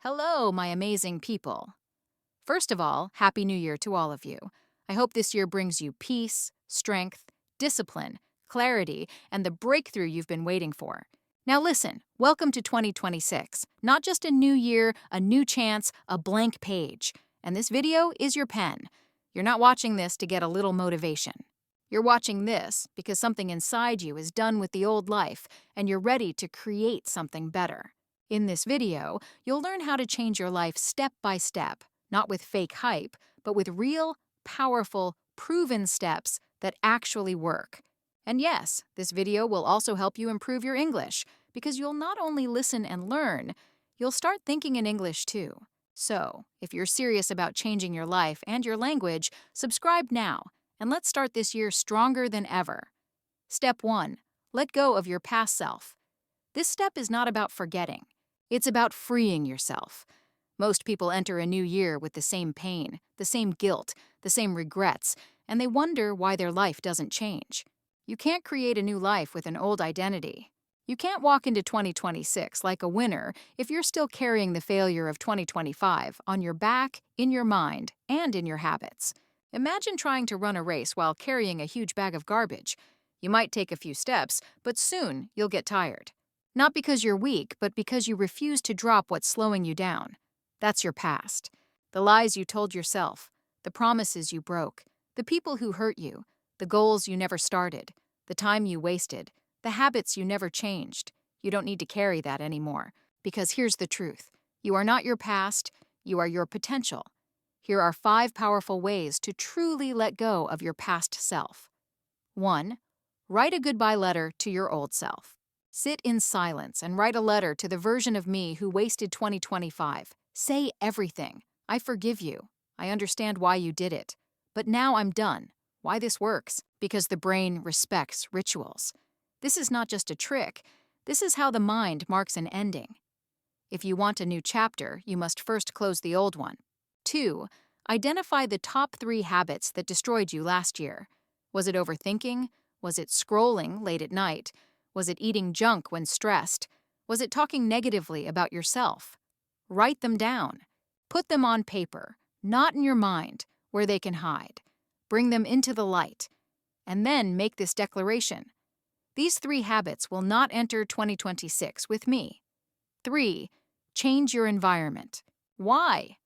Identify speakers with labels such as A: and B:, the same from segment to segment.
A: Hello, my amazing people. First of all, Happy New Year to all of you. I hope this year brings you peace, strength, discipline, clarity, and the breakthrough you've been waiting for. Now listen, welcome to 2026. Not just a new year, a new chance, a blank page. And this video is your pen. You're not watching this to get a little motivation. You're watching this because something inside you is done with the old life and you're ready to create something better. In this video, you'll learn how to change your life step by step, not with fake hype, but with real, powerful, proven steps that actually work. And yes, this video will also help you improve your English, because you'll not only listen and learn, you'll start thinking in English too. So, if you're serious about changing your life and your language, subscribe now, and let's start this year stronger than ever. Step 1. Let go of your past self. This step is not about forgetting. It's about freeing yourself. Most people enter a new year with the same pain, the same guilt, the same regrets, and they wonder why their life doesn't change. You can't create a new life with an old identity. You can't walk into 2026 like a winner if you're still carrying the failure of 2025 on your back, in your mind, and in your habits. Imagine trying to run a race while carrying a huge bag of garbage. You might take a few steps, but soon you'll get tired. Not because you're weak, but because you refuse to drop what's slowing you down. That's your past. The lies you told yourself, the promises you broke, the people who hurt you, the goals you never started, the time you wasted, the habits you never changed. You don't need to carry that anymore, because here's the truth. You are not your past, you are your potential. Here are 5 powerful ways to truly let go of your past self. 1. Write a goodbye letter to your old self. Sit in silence and write a letter to the version of me who wasted 2025. Say everything. I forgive you. I understand why you did it. But now I'm done. Why this works? Because the brain respects rituals. This is not just a trick. This is how the mind marks an ending. If you want a new chapter, you must first close the old one. 2. Identify the top 3 habits that destroyed you last year. Was it overthinking? Was it scrolling late at night? Was it eating junk when stressed? Was it talking negatively about yourself? Write them down. Put them on paper, not in your mind, where they can hide. Bring them into the light. And then make this declaration. These 3 habits will not enter 2026 with me. 3. Change your environment. Why?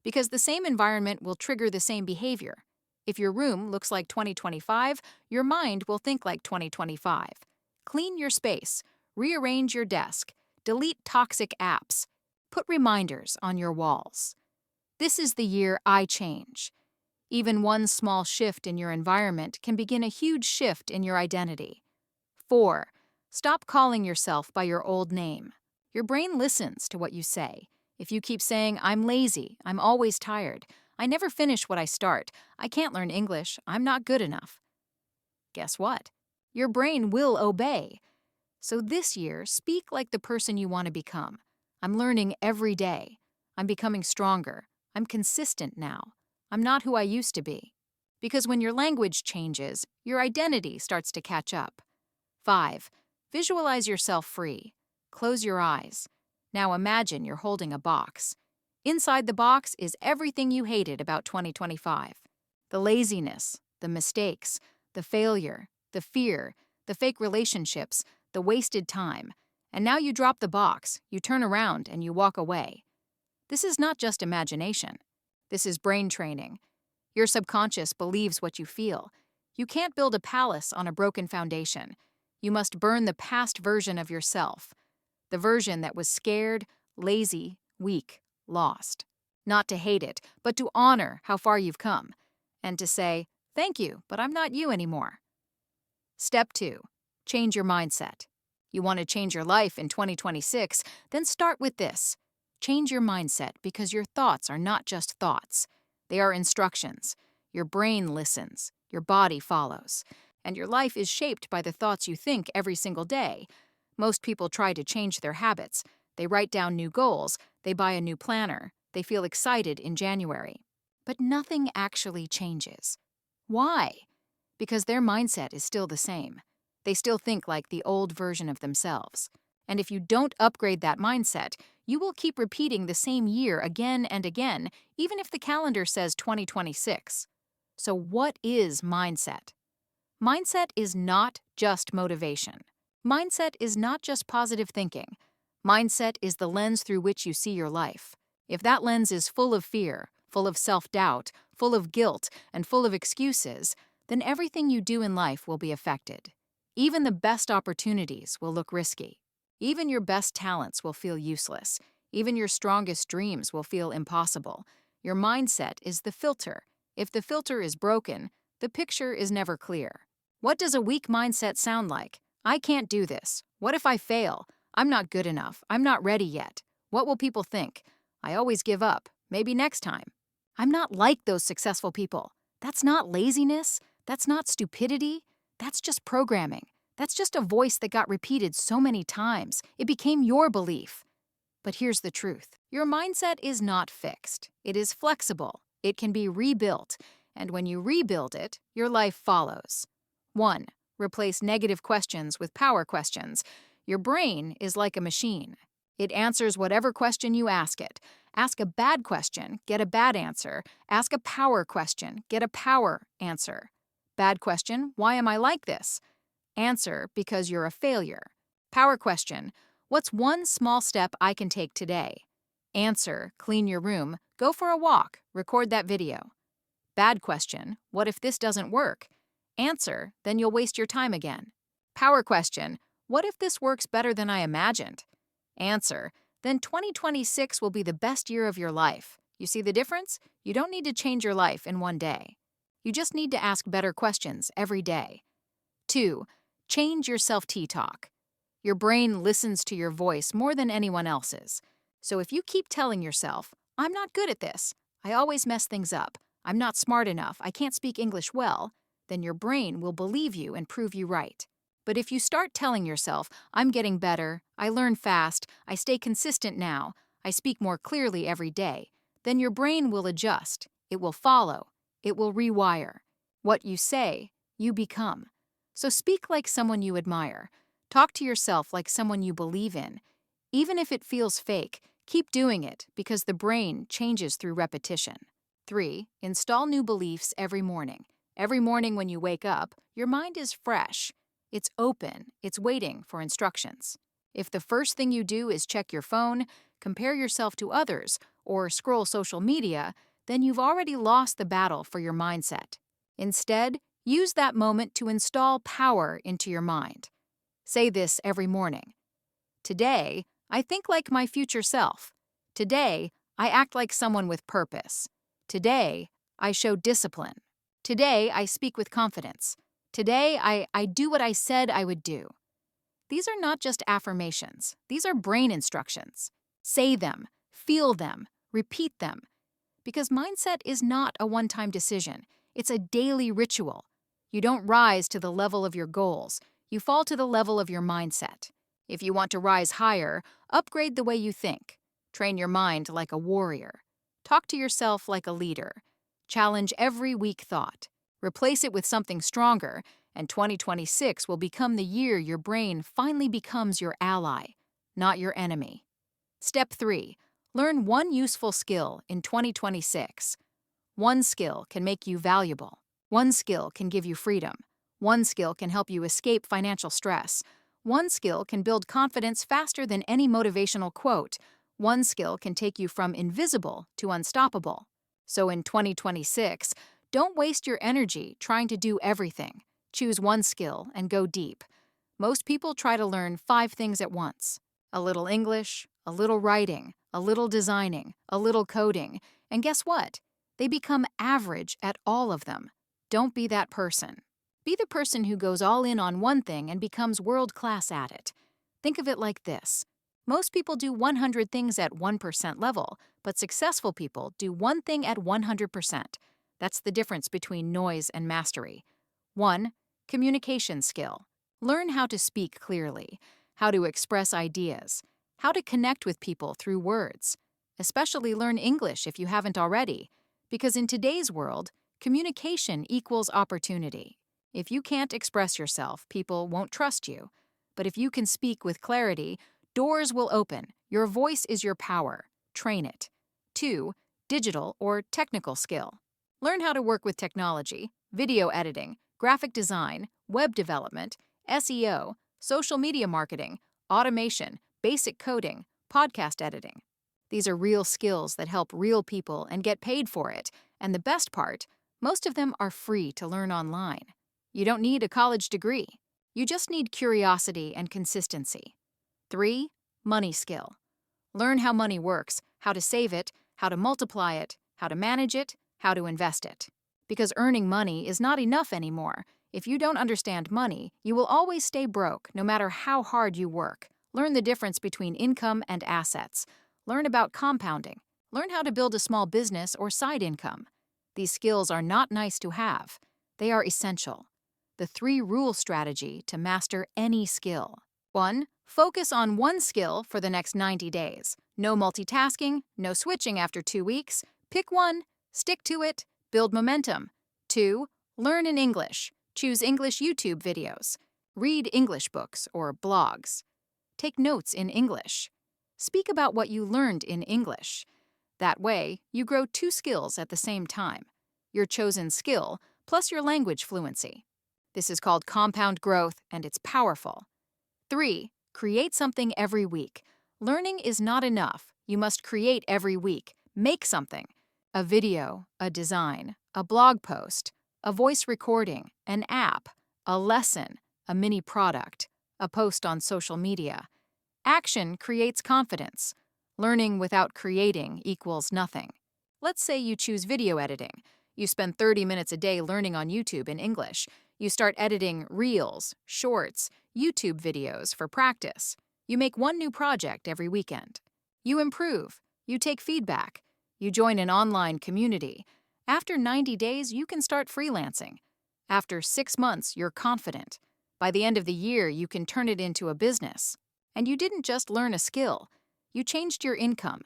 A: Because the same environment will trigger the same behavior. If your room looks like 2025, your mind will think like 2025. Clean your space, rearrange your desk, delete toxic apps, put reminders on your walls. This is the year I change. Even one small shift in your environment can begin a huge shift in your identity. 4. Stop calling yourself by your old name. Your brain listens to what you say. If you keep saying, I'm lazy, I'm always tired, I never finish what I start, I can't learn English, I'm not good enough. Guess what? Your brain will obey. So this year, speak like the person you want to become. I'm learning every day. I'm becoming stronger. I'm consistent now. I'm not who I used to be. Because when your language changes, your identity starts to catch up. 5. Visualize yourself free. Close your eyes. Now imagine you're holding a box. Inside the box is everything you hated about 2025. The laziness, the mistakes, the failure, the fear, the fake relationships, the wasted time. And now you drop the box, you turn around, and you walk away. This is not just imagination. This is brain training. Your subconscious believes what you feel. You can't build a palace on a broken foundation. You must burn the past version of yourself. The version that was scared, lazy, weak, lost. Not to hate it, but to honor how far you've come. And to say, thank you, but I'm not you anymore. Step 2. Change your mindset. You want to change your life in 2026? Then start with this. Change your mindset because your thoughts are not just thoughts. They are instructions. Your brain listens. Your body follows. And your life is shaped by the thoughts you think every single day. Most people try to change their habits. They write down new goals. They buy a new planner. They feel excited in January. But nothing actually changes. Why? Because their mindset is still the same. They still think like the old version of themselves. And if you don't upgrade that mindset, you will keep repeating the same year again and again, even if the calendar says 2026. So, what is mindset? Mindset is not just motivation. Mindset is not just positive thinking. Mindset is the lens through which you see your life. If that lens is full of fear, full of self-doubt, full of guilt, and full of excuses, then everything you do in life will be affected. Even the best opportunities will look risky. Even your best talents will feel useless. Even your strongest dreams will feel impossible. Your mindset is the filter. If the filter is broken, the picture is never clear. What does a weak mindset sound like? I can't do this. What if I fail? I'm not good enough. I'm not ready yet. What will people think? I always give up. Maybe next time. I'm not like those successful people. That's not laziness. That's not stupidity. That's just programming. That's just a voice that got repeated so many times. It became your belief. But here's the truth. Your mindset is not fixed. It is flexible. It can be rebuilt. And when you rebuild it, your life follows. 1. Replace negative questions with power questions. Your brain is like a machine. It answers whatever question you ask it. Ask a bad question, get a bad answer. Ask a power question, get a power answer. Bad question, why am I like this? Answer, because you're a failure. Power question, what's one small step I can take today? Answer, clean your room, go for a walk, record that video. Bad question, what if this doesn't work? Answer, then you'll waste your time again. Power question, what if this works better than I imagined? Answer, then 2026 will be the best year of your life. You see the difference? You don't need to change your life in one day. You just need to ask better questions every day. 2. Change your self-talk. Your brain listens to your voice more than anyone else's. So if you keep telling yourself, I'm not good at this, I always mess things up, I'm not smart enough, I can't speak English well, then your brain will believe you and prove you right. But if you start telling yourself, I'm getting better, I learn fast, I stay consistent now, I speak more clearly every day, then your brain will adjust, it will follow, it will rewire. What you say, you become. So speak like someone you admire. Talk to yourself like someone you believe in. Even if it feels fake, keep doing it because the brain changes through repetition. 3. Install new beliefs every morning. Every morning when you wake up, your mind is fresh. It's open. It's waiting for instructions. If the first thing you do is check your phone, compare yourself to others, or scroll social media, then you've already lost the battle for your mindset. Instead, use that moment to install power into your mind. Say this every morning. Today, I think like my future self. Today, I act like someone with purpose. Today, I show discipline. Today, I speak with confidence. Today, I do what I said I would do. These are not just affirmations. These are brain instructions. Say them, feel them, repeat them. Because mindset is not a one-time decision. It's a daily ritual. You don't rise to the level of your goals. You fall to the level of your mindset. If you want to rise higher, upgrade the way you think. Train your mind like a warrior. Talk to yourself like a leader. Challenge every weak thought. Replace it with something stronger, and 2026 will become the year your brain finally becomes your ally, not your enemy. Step 3. Learn one useful skill in 2026. One skill can make you valuable. One skill can give you freedom. One skill can help you escape financial stress. One skill can build confidence faster than any motivational quote. One skill can take you from invisible to unstoppable. So in 2026, don't waste your energy trying to do everything. Choose one skill and go deep. Most people try to learn 5 things at once. A little English, a little writing, a little designing, a little coding. And guess what? They become average at all of them. Don't be that person. Be the person who goes all in on one thing and becomes world-class at it. Think of it like this. Most people do 100 things at 1% level, but successful people do one thing at 100%. That's the difference between noise and mastery. 1. Communication skill. Learn how to speak clearly, how to express ideas, how to connect with people through words. Especially learn English if you haven't already, because in today's world, communication equals opportunity. If you can't express yourself, people won't trust you. But if you can speak with clarity, Doors will open. Your voice is your power. Train it. 2. Digital or technical skill. Learn how to work with technology, video editing, graphic design, web development, SEO, social media marketing, automation, basic coding, podcast editing. These are real skills that help real people and get paid for it. And the best part, most of them are free to learn online. You don't need a college degree. You just need curiosity and consistency. 3. Money skill. Learn how money works, how to save it, how to multiply it, how to manage it, how to invest it. Because earning money is not enough anymore. If you don't understand money, you will always stay broke, no matter how hard you work. Learn the difference between income and assets. Learn about compounding. Learn how to build a small business or side income. These skills are not nice to have. They are essential. The 3-rule strategy to master any skill. 1. Focus on one skill for the next 90 days. No multitasking, no switching after 2 weeks. Pick one, stick to it, build momentum. 2. Learn in English. Choose English YouTube videos. Read English books or blogs. Take notes in English. Speak about what you learned in English. That way, you grow 2 skills at the same time. Your chosen skill plus your language fluency. This is called compound growth, and it's powerful. 3. Create something every week. Learning is not enough. You must create every week. Make something. A video, a design, a blog post, a voice recording, an app, a lesson, a mini product, a post on social media. Action creates confidence. Learning without creating equals nothing. Let's say you choose video editing. You spend 30 minutes a day learning on YouTube in English. You start editing reels, shorts, YouTube videos for practice. You make one new project every weekend. You improve. You take feedback. You join an online community. After 90 days, you can start freelancing. After 6 months, you're confident. By the end of the year, you can turn it into a business. And you didn't just learn a skill. You changed your income.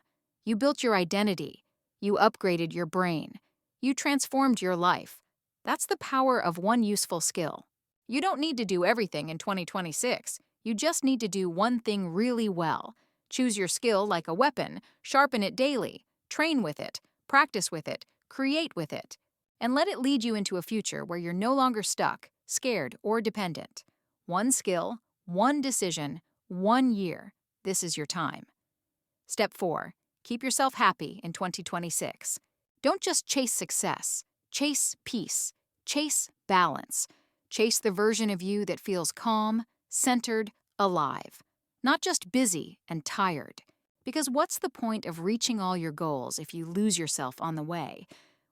A: You built your identity. You upgraded your brain. You transformed your life. That's the power of one useful skill. You don't need to do everything in 2026. You just need to do one thing really well. Choose your skill like a weapon, sharpen it daily, train with it, practice with it, create with it, and let it lead you into a future where you're no longer stuck, scared, or dependent. One skill, one decision, 1 year. This is your time. Step 4. Keep yourself happy in 2026. Don't just chase success. Chase peace. Chase balance. Chase the version of you that feels calm, centered, alive. Not just busy and tired. Because what's the point of reaching all your goals if you lose yourself on the way?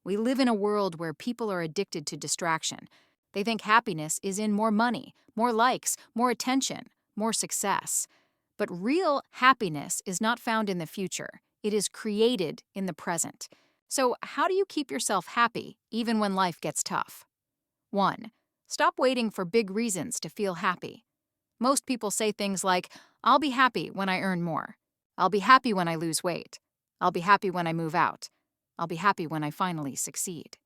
A: We live in a world where people are addicted to distraction. They think happiness is in more money, more likes, more attention, more success. But real happiness is not found in the future. It is created in the present. So how do you keep yourself happy even when life gets tough? 1. Stop waiting for big reasons to feel happy. Most people say things like, I'll be happy when I earn more. I'll be happy when I lose weight. I'll be happy when I move out. I'll be happy when I finally succeed.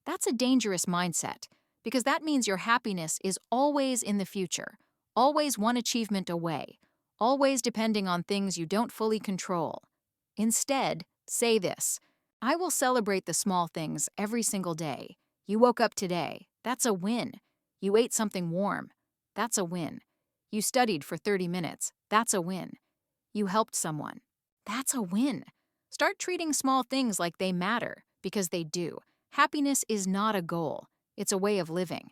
A: That's a dangerous mindset, because that means your happiness is always in the future, always one achievement away, always depending on things you don't fully control. Instead, say this: I will celebrate the small things every single day. You woke up today. That's a win. You ate something warm. That's a win. You studied for 30 minutes. That's a win. You helped someone. That's a win. Start treating small things like they matter, because they do. Happiness is not a goal. It's a way of living.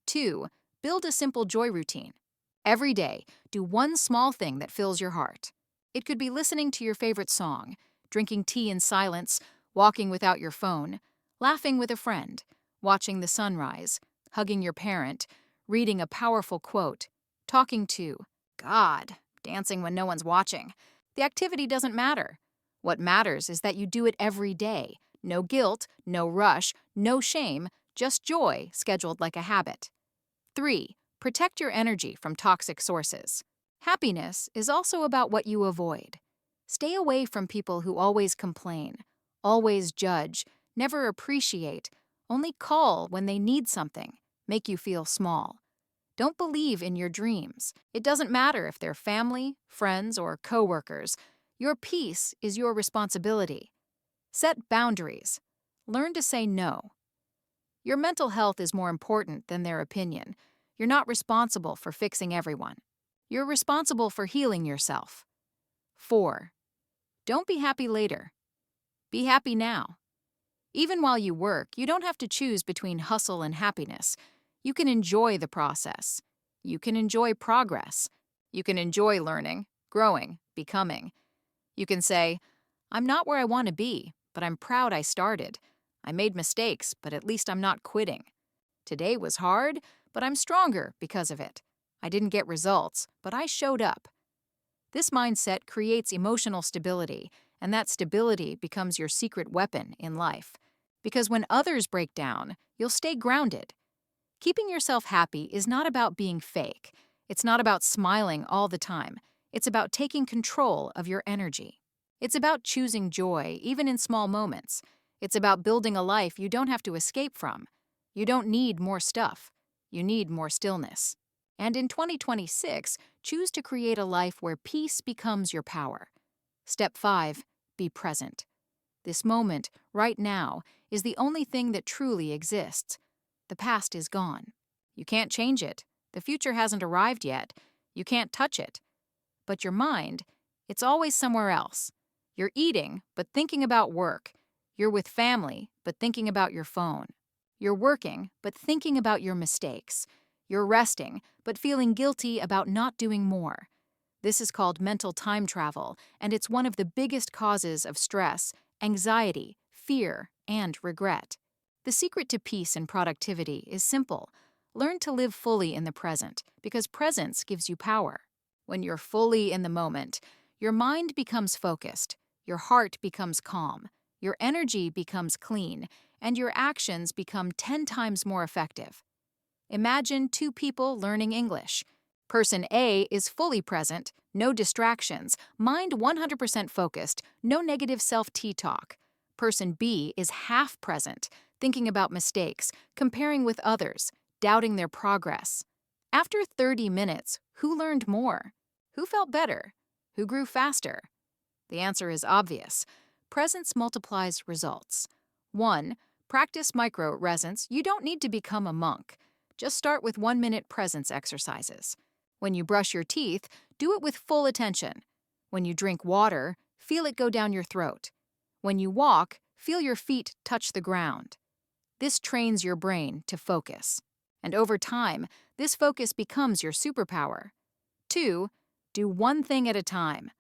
A: 2. Build a simple joy routine. Every day, do one small thing that fills your heart. It could be listening to your favorite song, drinking tea in silence, walking without your phone, laughing with a friend, watching the sunrise, hugging your parent, reading a powerful quote, talking to God, dancing when no one's watching. The activity doesn't matter. What matters is that you do it every day. No guilt, no rush, no shame, just joy scheduled like a habit. 3. Protect your energy from toxic sources. Happiness is also about what you avoid. Stay away from people who always complain, always judge, never appreciate, only call when they need something, make you feel small. Don't believe in your dreams. It doesn't matter if they're family, friends, or coworkers. Your peace is your responsibility. Set boundaries. Learn to say no. Your mental health is more important than their opinion. You're not responsible for fixing everyone. You're responsible for healing yourself. 4. Don't be happy later. Be happy now. Even while you work, you don't have to choose between hustle and happiness. You can enjoy the process. You can enjoy progress. You can enjoy learning, growing, becoming. You can say, I'm not where I want to be, but I'm proud I started. I made mistakes, but at least I'm not quitting. Today was hard, but I'm stronger because of it. I didn't get results, but I showed up. This mindset creates emotional stability, and that stability becomes your secret weapon in life. Because when others break down, you'll stay grounded. Keeping yourself happy is not about being fake. It's not about smiling all the time. It's about taking control of your energy. It's about choosing joy, even in small moments. It's about building a life you don't have to escape from. You don't need more stuff. You need more stillness. And in 2026, choose to create a life where peace becomes your power. Step 5. Be present. This moment, right now, is the only thing that truly exists. The past is gone. You can't change it. The future hasn't arrived yet. You can't touch it. But your mind, it's always somewhere else. You're eating, but thinking about work. You're with family, but thinking about your phone. You're working, but thinking about your mistakes. You're resting, but feeling guilty about not doing more. This is called mental time travel, and it's one of the biggest causes of stress, anxiety, fear, and regret. The secret to peace and productivity is simple. Learn to live fully in the present, because presence gives you power. When you're fully in the moment, your mind becomes focused, your heart becomes calm, your energy becomes clean, and your actions become 10 times more effective. Imagine 2 people learning English. Person A is fully present, no distractions, mind 100% focused, no negative self-talk. Person B is half present, thinking about mistakes, comparing with others, doubting their progress. After 30 minutes, who learned more? Who felt better? Who grew faster? The answer is obvious. Presence multiplies results. 1. Practice micro-resence. You don't need to become a monk. Just start with 1-minute presence exercises. When you brush your teeth, do it with full attention. When you drink water, feel it go down your throat. When you walk, feel your feet touch the ground. This trains your brain to focus. And over time, this focus becomes your superpower. 2. Do one thing at a time.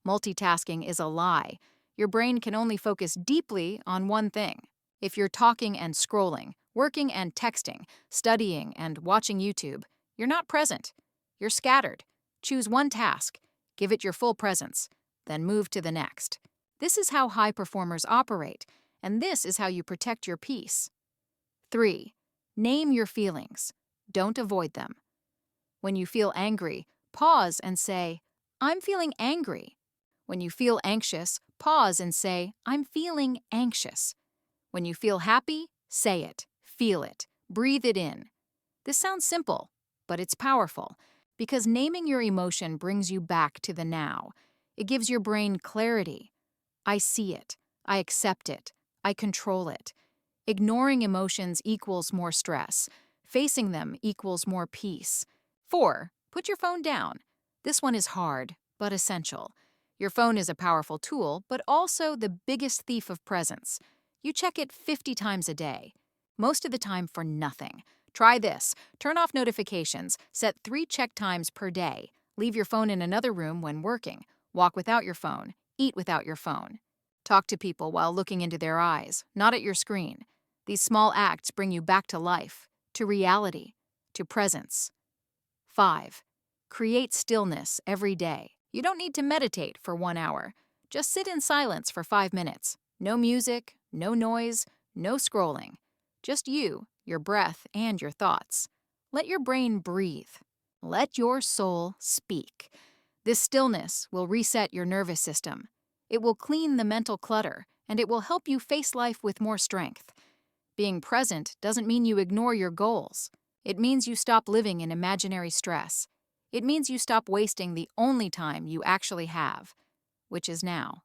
A: Multitasking is a lie. Your brain can only focus deeply on one thing. If you're talking and scrolling, working and texting, studying and watching YouTube, you're not present. You're scattered. Choose one task, give it your full presence, then move to the next. This is how high performers operate, and this is how you protect your peace. 3. Name your feelings. Don't avoid them. When you feel angry, pause and say, I'm feeling angry. When you feel anxious, pause and say, I'm feeling anxious. When you feel happy, say it, feel it, breathe it in. This sounds simple, but it's powerful, because naming your emotion brings you back to the now. It gives your brain clarity. I see it. I accept it. I control it. Ignoring emotions equals more stress. Facing them equals more peace. 4. Put your phone down. This one is hard, but essential. Your phone is a powerful tool, but also the biggest thief of presence. You check it 50 times a day. Most of the time for nothing. Try this. Turn off notifications. Set 3 check times per day. Leave your phone in another room when working. Walk without your phone. Eat without your phone. Talk to people while looking into their eyes, not at your screen. These small acts bring you back to life, to reality, to presence. 5. Create stillness every day. You don't need to meditate for 1 hour. Just sit in silence for 5 minutes. No music, no noise, no scrolling. Just you, your breath, and your thoughts. Let your brain breathe. Let your soul speak. This stillness will reset your nervous system. It will clean the mental clutter, and it will help you face life with more strength. Being present doesn't mean you ignore your goals. It means you stop living in imaginary stress. It means you stop wasting the only time you actually have, which is now.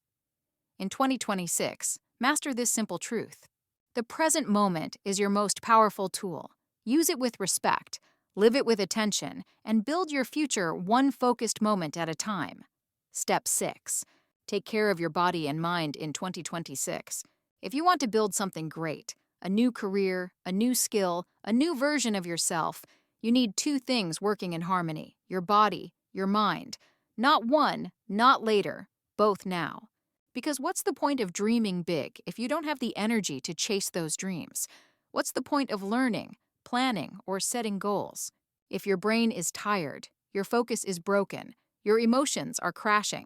A: In 2026, master this simple truth. The present moment is your most powerful tool. Use it with respect, live it with attention, and build your future one focused moment at a time. Step 6. Take care of your body and mind in 2026. If you want to build something great, a new career, a new skill, a new version of yourself, you need two things working in harmony: your body, your mind. Not one, not later, both now. Because what's the point of dreaming big if you don't have the energy to chase those dreams? What's the point of learning, planning, or setting goals? If your brain is tired, your focus is broken, your emotions are crashing.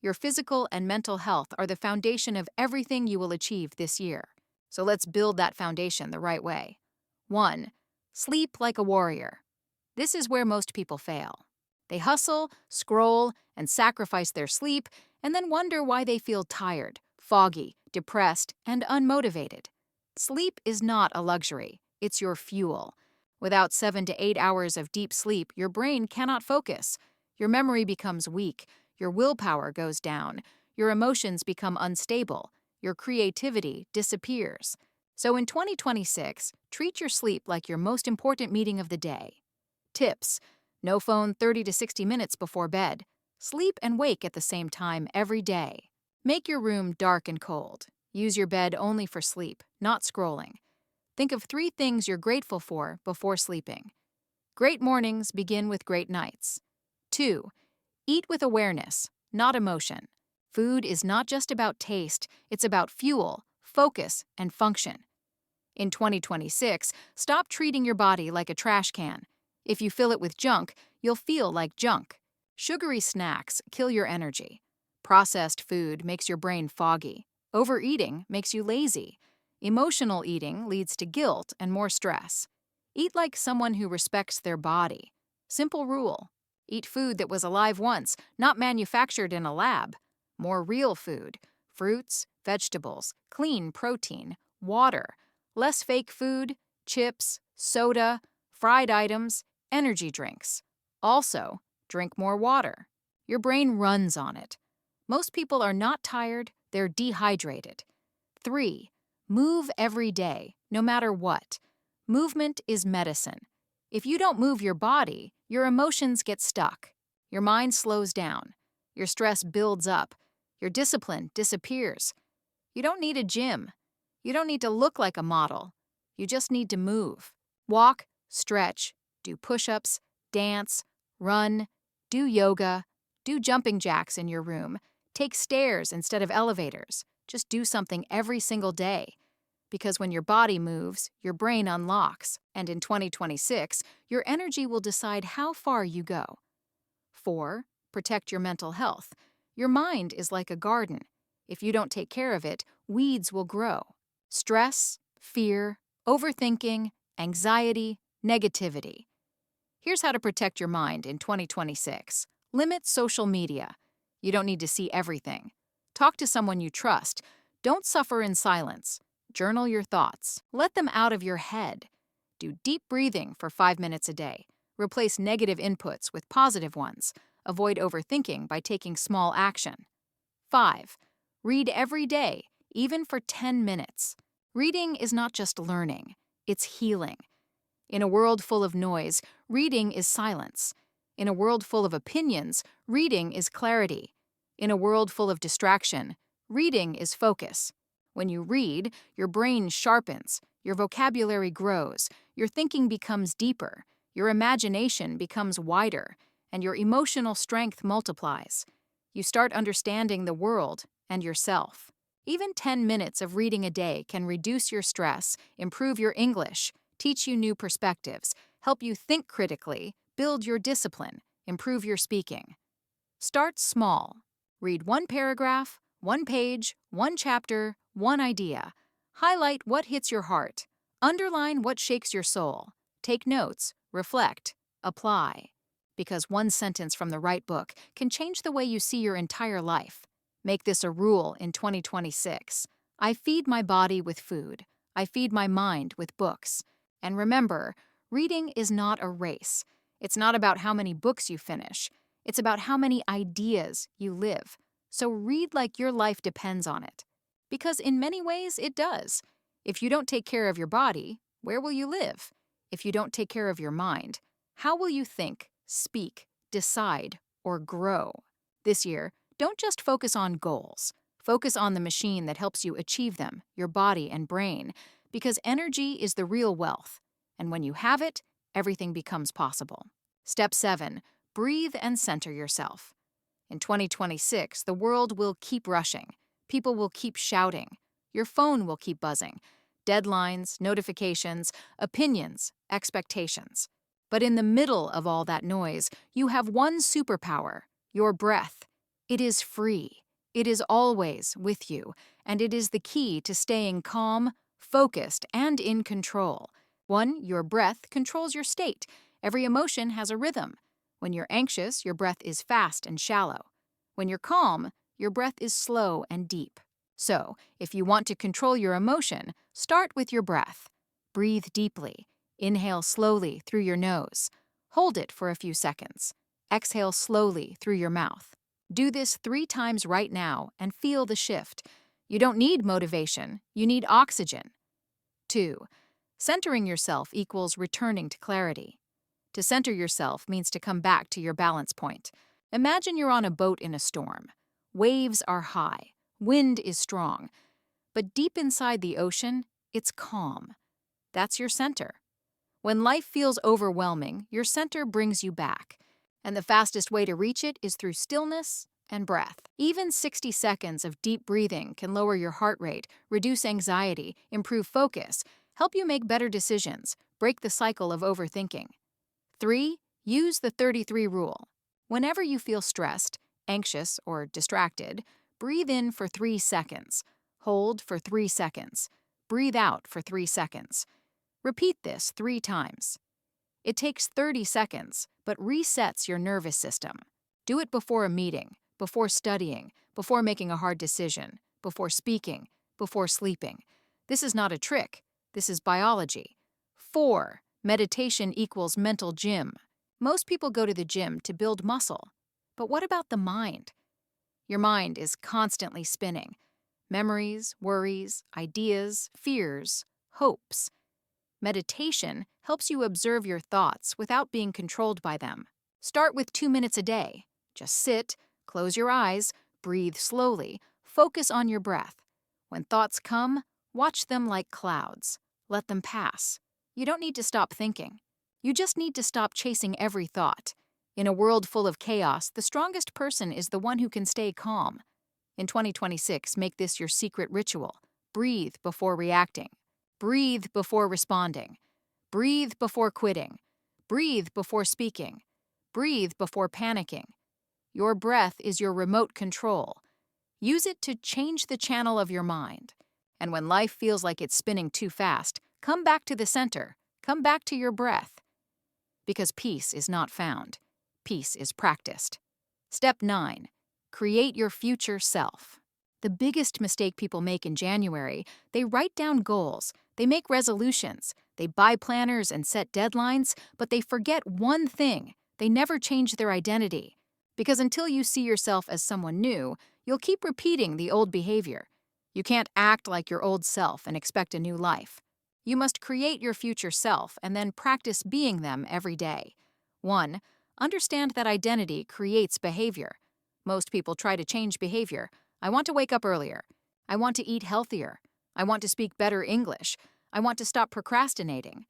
A: Your physical and mental health are the foundation of everything you will achieve this year. So let's build that foundation the right way. 1. Sleep like a warrior. This is where most people fail. They hustle, scroll, and sacrifice their sleep, and then wonder why they feel tired, foggy, depressed, and unmotivated. Sleep is not a luxury, it's your fuel. Without 7 to 8 hours of deep sleep, your brain cannot focus. Your memory becomes weak, your willpower goes down, your emotions become unstable, your creativity disappears. So in 2026, treat your sleep like your most important meeting of the day. Tips: no phone 30 to 60 minutes before bed. Sleep and wake at the same time every day. Make your room dark and cold. Use your bed only for sleep, not scrolling. Think of 3 things you're grateful for before sleeping. Great mornings begin with great nights. 2. Eat with awareness, not emotion. Food is not just about taste, it's about fuel, focus, and function. In 2026, stop treating your body like a trash can. If you fill it with junk, you'll feel like junk. Sugary snacks kill your energy. Processed food makes your brain foggy. Overeating makes you lazy. Emotional eating leads to guilt and more stress. Eat like someone who respects their body. Simple rule: eat food that was alive once, not manufactured in a lab. More real food: fruits, vegetables, clean protein, water. Less fake food, chips, soda, fried items, energy drinks. Also, drink more water. Your brain runs on it. Most people are not tired, they're dehydrated. 3. Move every day, no matter what. Movement is medicine. If you don't move your body, your emotions get stuck. Your mind slows down. Your stress builds up. Your discipline disappears. You don't need a gym. You don't need to look like a model. You just need to move. Walk, stretch, do push-ups, dance, run, do yoga, do jumping jacks in your room, take stairs instead of elevators. Just do something every single day. Because when your body moves, your brain unlocks, and in 2026, your energy will decide how far you go. 4. Protect your mental health. Your mind is like a garden. If you don't take care of it, weeds will grow. Stress, fear, overthinking, anxiety, negativity. Here's how to protect your mind in 2026. Limit social media. You don't need to see everything. Talk to someone you trust. Don't suffer in silence. Journal your thoughts. Let them out of your head. Do deep breathing for 5 minutes a day. Replace negative inputs with positive ones. Avoid overthinking by taking small action. 5. Read every day, even for 10 minutes. Reading is not just learning, it's healing. In a world full of noise, reading is silence. In a world full of opinions, reading is clarity. In a world full of distraction, reading is focus. When you read, your brain sharpens, your vocabulary grows, your thinking becomes deeper, your imagination becomes wider, and your emotional strength multiplies. You start understanding the world and yourself. Even 10 minutes of reading a day can reduce your stress, improve your English, teach you new perspectives, help you think critically, build your discipline, improve your speaking. Start small. Read 1 paragraph, 1 page, 1 chapter, 1 idea. Highlight what hits your heart. Underline what shakes your soul. Take notes, reflect, apply. Because 1 sentence from the right book can change the way you see your entire life. Make this a rule in 2026. I feed my body with food. I feed my mind with books. And remember, Reading is not a race. It's not about how many books you finish. It's about how many ideas you live. So read like your life depends on it. Because in many ways, it does. If you don't take care of your body, where will you live? If you don't take care of your mind, how will you think, speak, decide, or grow? This year, don't just focus on goals. Focus on the machine that helps you achieve them, your body and brain, because energy is the real wealth. And when you have it, everything becomes possible. Step 7. Breathe and center yourself. In 2026, the world will keep rushing. People will keep shouting. Your phone will keep buzzing. Deadlines, notifications, opinions, expectations. But in the middle of all that noise, you have one superpower, your breath. It is free. It is always with you, and it is the key to staying calm, focused, and in control. 1. Your breath controls your state. Every emotion has a rhythm. When you're anxious, your breath is fast and shallow. When you're calm, your breath is slow and deep. So, if you want to control your emotion, start with your breath. Breathe deeply. Inhale slowly through your nose. Hold it for a few seconds. Exhale slowly through your mouth. Do this 3 times right now and feel the shift. You don't need motivation, you need oxygen. 2. Centering yourself equals returning to clarity. To center yourself means to come back to your balance point. Imagine you're on a boat in a storm. Waves are high, wind is strong, but deep inside the ocean, it's calm. That's your center. When life feels overwhelming, your center brings you back. And the fastest way to reach it is through stillness and breath. Even 60 seconds of deep breathing can lower your heart rate, reduce anxiety, improve focus, help you make better decisions, break the cycle of overthinking. 3. Use the 33 rule. Whenever you feel stressed, anxious, or distracted, breathe in for 3 seconds. Hold for 3 seconds. Breathe out for 3 seconds. Repeat this 3 times. It takes 30 seconds, but resets your nervous system. Do it before a meeting, before studying, before making a hard decision, before speaking, before sleeping. This is not a trick. This is biology. 4. Meditation equals mental gym. Most people go to the gym to build muscle. But what about the mind? Your mind is constantly spinning. Memories, worries, ideas, fears, hopes. Meditation helps you observe your thoughts without being controlled by them. Start with 2 minutes a day. Just sit, close your eyes, breathe slowly, focus on your breath. When thoughts come, watch them like clouds. Let them pass. You don't need to stop thinking. You just need to stop chasing every thought. In a world full of chaos, the strongest person is the one who can stay calm. In 2026, make this your secret ritual. Breathe before reacting. Breathe before responding. Breathe before quitting. Breathe before speaking. Breathe before panicking. Your breath is your remote control. Use it to change the channel of your mind. And when life feels like it's spinning too fast, come back to the center. Come back to your breath. Because peace is not found. Peace is practiced. Step 9. Create your future self. The biggest mistake people make in January, they write down goals, they make resolutions, they buy planners and set deadlines, but they forget one thing. They never change their identity. Because until you see yourself as someone new, you'll keep repeating the old behavior. You can't act like your old self and expect a new life. You must create your future self and then practice being them every day. 1. Understand that identity creates behavior. Most people try to change behavior. I want to wake up earlier. I want to eat healthier. I want to speak better English. I want to stop procrastinating.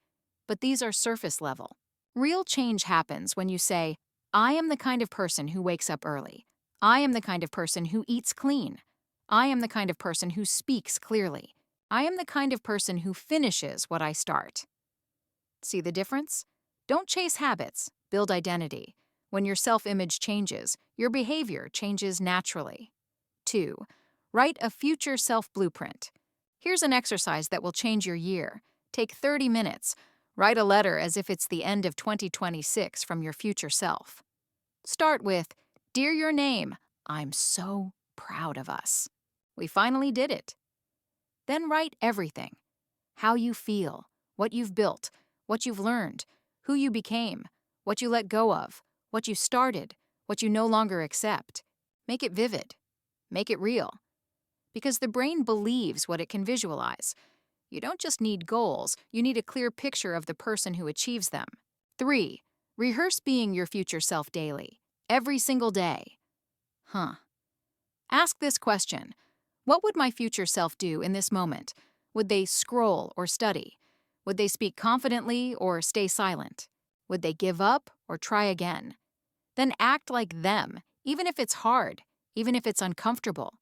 A: But these are surface level. Real change happens when you say, I am the kind of person who wakes up early. I am the kind of person who eats clean. I am the kind of person who speaks clearly. I am the kind of person who finishes what I start. See the difference? Don't chase habits, build identity. When your self-image changes, your behavior changes naturally. 2. Write a future self blueprint. Here's an exercise that will change your year. Take 30 minutes. Write a letter as if it's the end of 2026 from your future self. Start with, Dear your name, I'm so proud of us. We finally did it. Then write everything. How you feel, what you've built, what you've learned, who you became, what you let go of, what you started, what you no longer accept. Make it vivid. Make it real. Because the brain believes what it can visualize. You don't just need goals, you need a clear picture of the person who achieves them. 3. Rehearse being your future self daily, every single day. Ask this question. What would my future self do in this moment? Would they scroll or study? Would they speak confidently or stay silent? Would they give up or try again? Then act like them, even if it's hard, even if it's uncomfortable.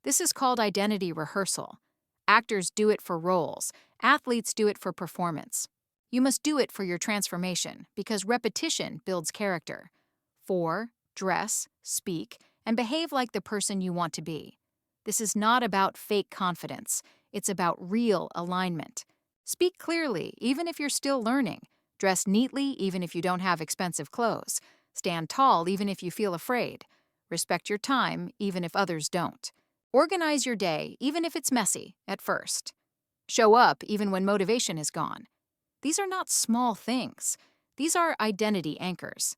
A: This is called identity rehearsal. Actors do it for roles. Athletes do it for performance. You must do it for your transformation because repetition builds character. 4. Dress, speak, and behave like the person you want to be. This is not about fake confidence. It's about real alignment. Speak clearly, even if you're still learning. Dress neatly, even if you don't have expensive clothes. Stand tall, even if you feel afraid. Respect your time, even if others don't. Organize your day, even if it's messy at first. Show up, even when motivation is gone. These are not small things. These are identity anchors.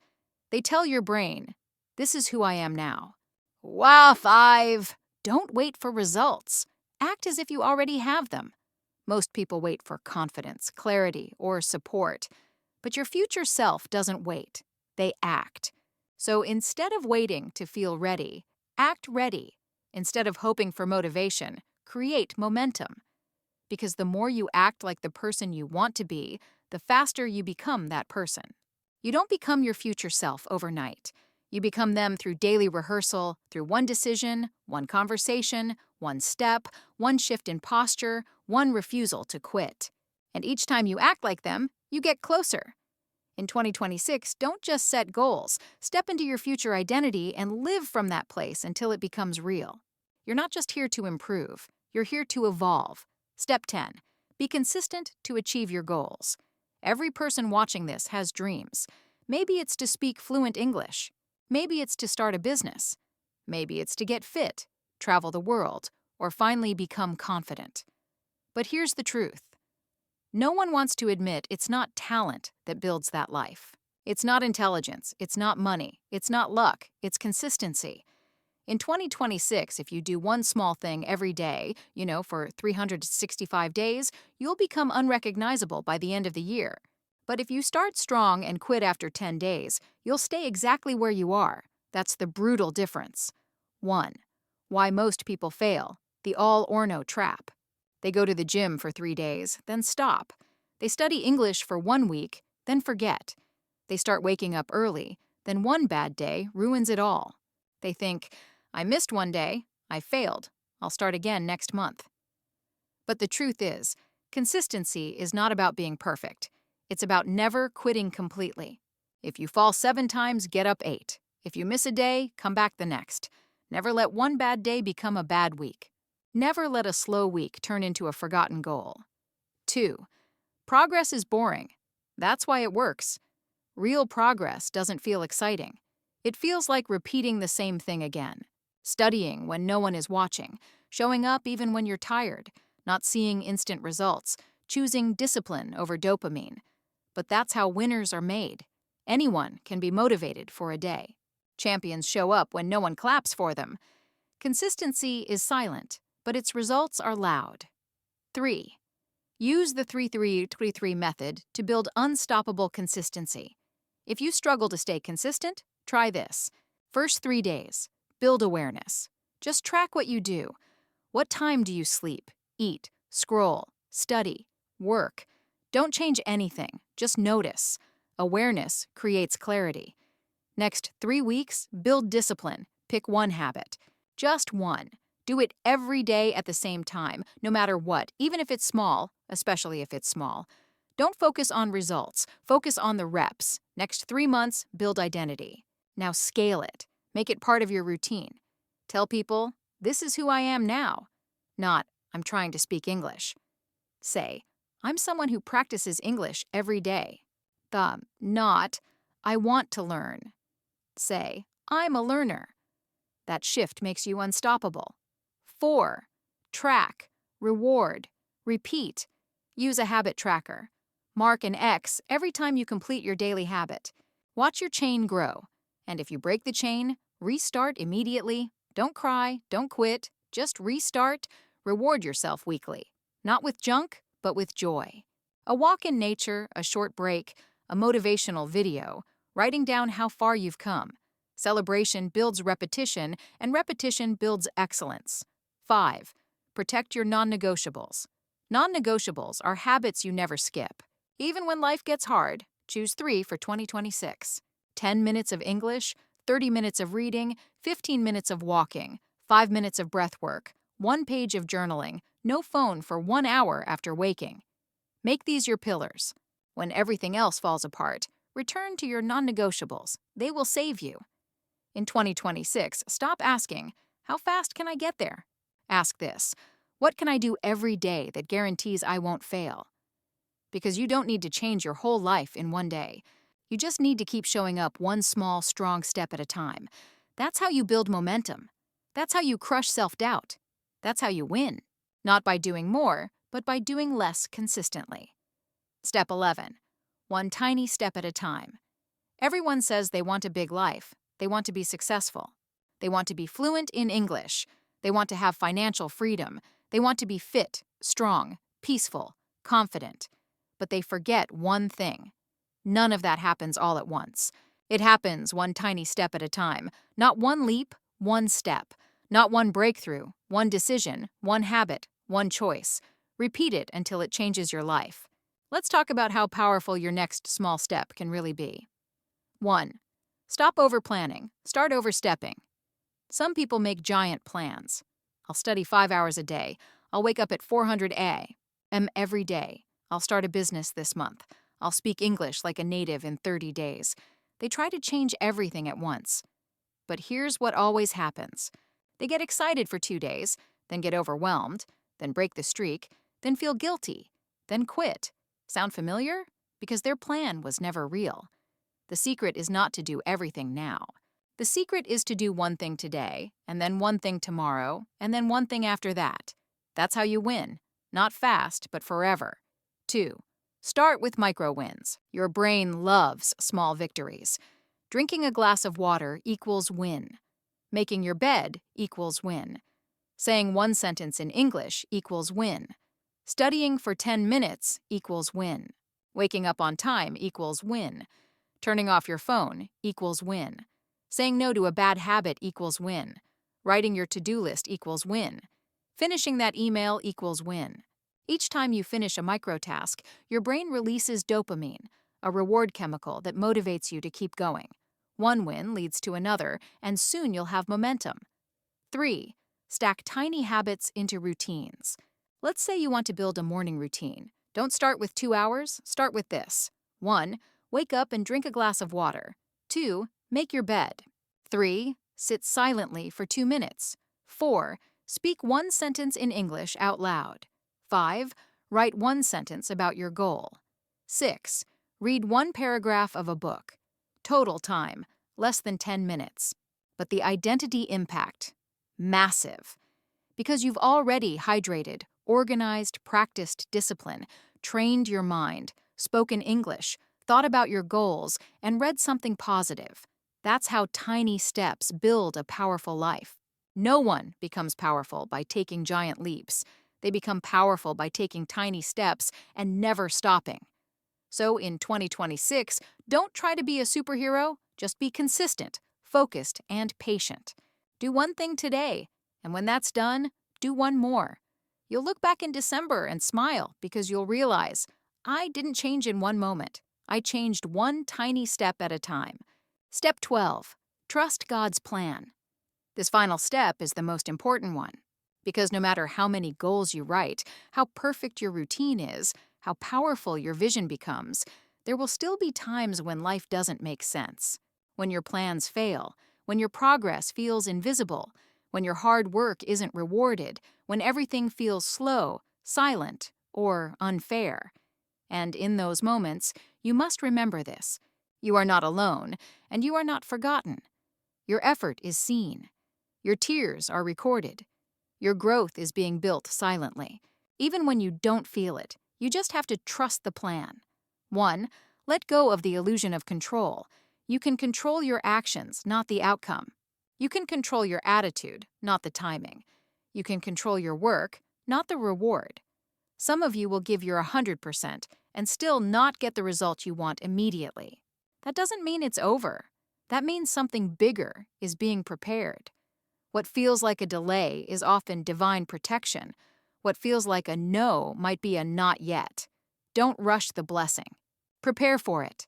A: They tell your brain, this is who I am now. Wow, 5! Don't wait for results. Act as if you already have them. Most people wait for confidence, clarity, or support. But your future self doesn't wait. They act. So instead of waiting to feel ready, act ready. Instead of hoping for motivation, create momentum. Because the more you act like the person you want to be, the faster you become that person. You don't become your future self overnight. You become them through daily rehearsal, through one decision, one conversation, one step, one shift in posture, one refusal to quit. And each time you act like them, you get closer. In 2026, don't just set goals. Step into your future identity and live from that place until it becomes real. You're not just here to improve. You're here to evolve. Step 10. Be consistent to achieve your goals. Every person watching this has dreams. Maybe it's to speak fluent English. Maybe it's to start a business. Maybe it's to get fit, travel the world, or finally become confident. But here's the truth. No one wants to admit it's not talent that builds that life. It's not intelligence, it's not money, it's not luck, it's consistency. In 2026, if you do one small thing every day, for 365 days, you'll become unrecognizable by the end of the year. But if you start strong and quit after 10 days, you'll stay exactly where you are. That's the brutal difference. 1. Why most people fail. The all or no trap. They go to the gym for 3 days, then stop. They study English for 1 week, then forget. They start waking up early, then one bad day ruins it all. They think, I missed 1 day, I failed, I'll start again next month. But the truth is, consistency is not about being perfect. It's about never quitting completely. If you fall 7 times, get up 8. If you miss a day, come back the next. Never let one bad day become a bad week. Never let a slow week turn into a forgotten goal. 2. Progress is boring. That's why it works. Real progress doesn't feel exciting. It feels like repeating the same thing again. Studying when no one is watching, showing up even when you're tired, not seeing instant results, choosing discipline over dopamine. But that's how winners are made. Anyone can be motivated for a day. Champions show up when no one claps for them. Consistency is silent, but its results are loud. 3. Use the 3-3-3-3 method to build unstoppable consistency. If you struggle to stay consistent, try this. First 3 days, build awareness. Just track what you do. What time do you sleep, eat, scroll, study, work? Don't change anything, just notice. Awareness creates clarity. Next 3 weeks, build discipline. Pick one habit. Just one. Do it every day at the same time, no matter what, even if it's small, especially if it's small. Don't focus on results. Focus on the reps. Next 3 months, build identity. Now scale it. Make it part of your routine. Tell people, this is who I am now. Not, I'm trying to speak English. Say, I'm someone who practices English every day. Not, I want to learn. Say, I'm a learner. That shift makes you unstoppable. 4. Track, reward, repeat. Use a habit tracker. Mark an X every time you complete your daily habit. Watch your chain grow. And if you break the chain, restart immediately. Don't cry, don't quit, just restart. Reward yourself weekly. Not with junk, but with joy. A walk in nature, a short break, a motivational video, writing down how far you've come. Celebration builds repetition, and repetition builds excellence. 5. Protect your non-negotiables. Non-negotiables are habits you never skip. Even when life gets hard, choose 3 for 2026. 10 minutes of English, 30 minutes of reading, 15 minutes of walking, 5 minutes of breath work, 1 page of journaling, no phone for 1 hour after waking. Make these your pillars. When everything else falls apart, return to your non-negotiables. They will save you. In 2026, stop asking, how fast can I get there? Ask this, what can I do every day that guarantees I won't fail? Because you don't need to change your whole life in one day. You just need to keep showing up one small, strong step at a time. That's how you build momentum. That's how you crush self-doubt. That's how you win. Not by doing more, but by doing less consistently. Step 11. One tiny step at a time. Everyone says they want a big life. They want to be successful. They want to be fluent in English. They want to have financial freedom. They want to be fit, strong, peaceful, confident. But they forget one thing. None of that happens all at once. It happens one tiny step at a time. Not one leap, one step. Not one breakthrough, one decision, one habit, one choice. Repeat it until it changes your life. Let's talk about how powerful your next small step can really be. 1. Stop over-planning. Start overstepping. Some people make giant plans. I'll study 5 hours a day. I'll wake up at 400 a.m. every day. I'll start a business this month. I'll speak English like a native in 30 days. They try to change everything at once. But here's what always happens. They get excited for 2 days, then get overwhelmed, then break the streak, then feel guilty, then quit. Sound familiar? Because their plan was never real. The secret is not to do everything now. The secret is to do one thing today, and then one thing tomorrow, and then one thing after that. That's how you win. Not fast, but forever. 2. Start with micro wins. Your brain loves small victories. Drinking a glass of water equals win. Making your bed equals win. Saying one sentence in English equals win. Studying for 10 minutes equals win. Waking up on time equals win. Turning off your phone equals win. Saying no to a bad habit equals win. Writing your to-do list equals win. Finishing that email equals win. Each time you finish a microtask, your brain releases dopamine, a reward chemical that motivates you to keep going. One win leads to another, and soon you'll have momentum. 3. Stack tiny habits into routines. Let's say you want to build a morning routine. Don't start with 2 hours, start with this. 1. Wake up and drink a glass of water. 2. Make your bed. 3. Sit silently for 2 minutes. 4. Speak one sentence in English out loud. 5. Write one sentence about your goal. 6. Read one paragraph of a book. Total time, less than 10 minutes. But the identity impact, massive. Because you've already hydrated, organized, practiced discipline, trained your mind, spoken English, thought about your goals, and read something positive. That's how tiny steps build a powerful life. No one becomes powerful by taking giant leaps. They become powerful by taking tiny steps and never stopping. So in 2026, don't try to be a superhero, just be consistent, focused, and patient. Do one thing today, and when that's done, do one more. You'll look back in December and smile because you'll realize, I didn't change in one moment. I changed one tiny step at a time. Step 12. Trust God's plan. This final step is the most important one. Because no matter how many goals you write, how perfect your routine is, how powerful your vision becomes, there will still be times when life doesn't make sense. When your plans fail, when your progress feels invisible, when your hard work isn't rewarded, when everything feels slow, silent, or unfair. And in those moments, you must remember this. You are not alone, and you are not forgotten. Your effort is seen. Your tears are recorded. Your growth is being built silently. Even when you don't feel it, you just have to trust the plan. 1. Let go of the illusion of control. You can control your actions, not the outcome. You can control your attitude, not the timing. You can control your work, not the reward. Some of you will give your 100% and still not get the result you want immediately. That doesn't mean it's over. That means something bigger is being prepared. What feels like a delay is often divine protection. What feels like a no might be a not yet. Don't rush the blessing. Prepare for it.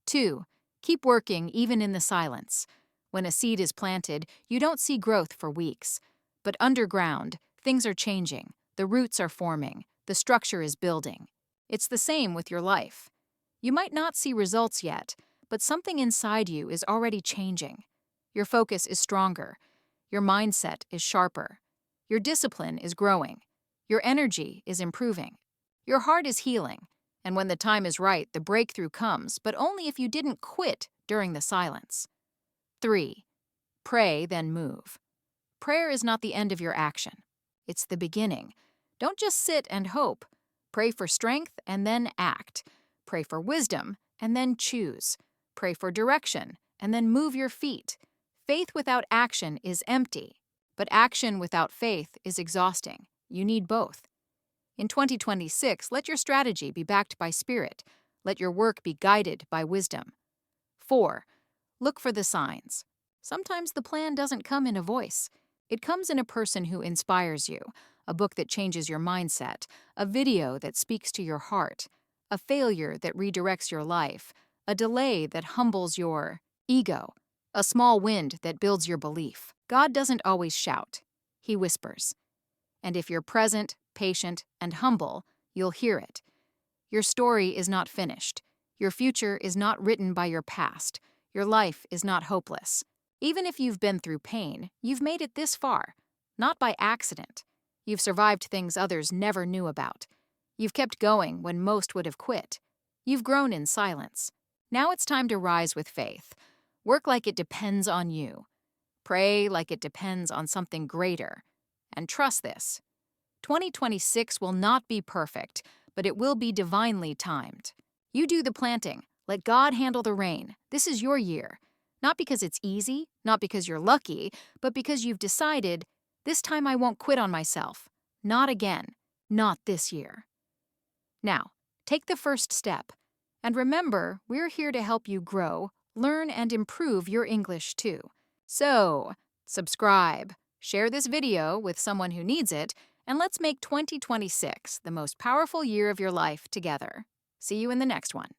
A: 2. Keep working even in the silence. When a seed is planted, you don't see growth for weeks. But underground, things are changing. The roots are forming. The structure is building. It's the same with your life. You might not see results yet, but something inside you is already changing. Your focus is stronger. Your mindset is sharper. Your discipline is growing. Your energy is improving. Your heart is healing. And when the time is right, the breakthrough comes, but only if you didn't quit during the silence. 3. Pray, then move. Prayer is not the end of your action. It's the beginning. Don't just sit and hope. Pray for strength and then act. Pray for wisdom and then choose. Pray for direction and then move your feet. Faith without action is empty, but action without faith is exhausting. You need both. In 2026, let your strategy be backed by spirit. Let your work be guided by wisdom. 4. Look for the signs. Sometimes the plan doesn't come in a voice. It comes in a person who inspires you, a book that changes your mindset, a video that speaks to your heart, a failure that redirects your life, a delay that humbles your ego, a small wind that builds your belief. God doesn't always shout. He whispers. And if you're present, patient, and humble, you'll hear it. Your story is not finished. Your future is not written by your past. Your life is not hopeless. Even if you've been through pain, you've made it this far, not by accident. You've survived things others never knew about. You've kept going when most would have quit. You've grown in silence. Now it's time to rise with faith. Work like it depends on you. Pray like it depends on something greater. And trust this. 2026 will not be perfect, but it will be divinely timed. You do the planting. Let God handle the rain. This is your year. Not because it's easy, not because you're lucky, but because you've decided, this time I won't quit on myself. Not again. Not this year. Now, take the first step. And remember, we're here to help you grow, learn, and improve your English too. So, subscribe, share this video with someone who needs it, and let's make 2026 the most powerful year of your life together. See you in the next one.